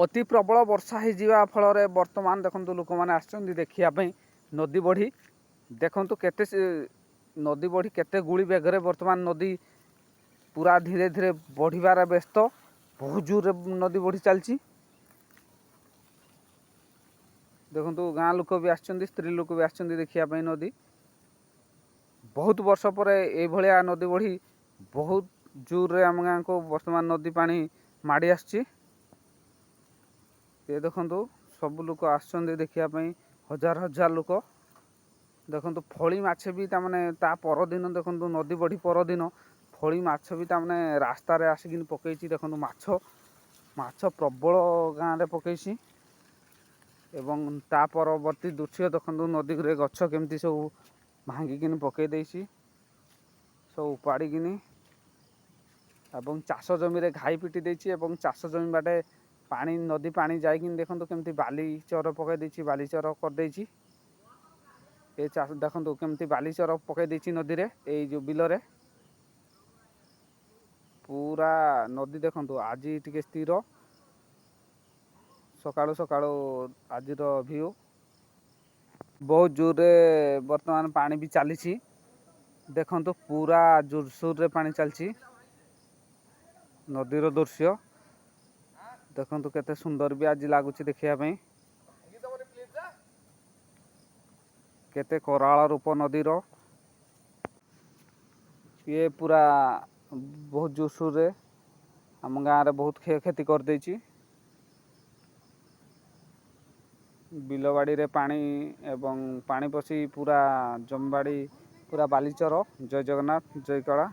अति प्रबल वर्षा हो फल बर्तमान देखो लोक मैंने आसछन्ति देखिया नदी बढ़ी देखु केते नदी बढ़ी केते गुड़ी बेगरे बर्तमान नदी पूरा धीरे धीरे बढ़िबार व्यस्त बहुत जोर नदी बढ़ी चलती देखु गाँ लोक भी आसछन्ति स्त्री लोक भी आसछन्ति देखिया नदी बहुत वर्ष पर ये नदी बढ़ी बहुत जोर रे आम गाँ को वर्तमान नदी पानी माड़ी आसछि ये देखु सब लोक आसछन्ति देखिया हजार हजार लोक देखु फली माछ भी तमाने ता परदिन देखु नदी बढ़ी परदिन फली माछ भी तमाने रास्ता रे आसिक पकईछि देखु माछ माछ प्रबल गाँ रे पकईछि एवं ता परवर्ती दृश्य देखु नदी रे गछ केमती सब भांगिकिन पकई देछि सब उपाड़िकिनी एवं चाष जमी रे घाई पिटी देछि एवं चाष जमी बाटे पानी नदी पानी जाइकिन देखु केमती बाली चर पकई देछि बाली चर कर देछि ये चाष देखु केमती बाली चर पकई देछि नदी रे ए जो बिल रे पूरा नदी देखु आज टिके स्थिर सकाळु सकाळु आज व्यू बहुत जोर रे वर्तमान पानी भी चली देखु पूरा जोरसोर रे पानी चलची नदीर दृश्य देखु केते सुंदर भी आज लगुच देखिया केते कराल रूप नदीर ये पूरा बहुत जोरसोर रे आम गाँव रे बहुत क्षयक्षति कर देछि बिलबाड़ी रे पानी एवं पानी पसी पूरा जमबाड़ी पूरा बालीचर जय जगन्नाथ जय कला।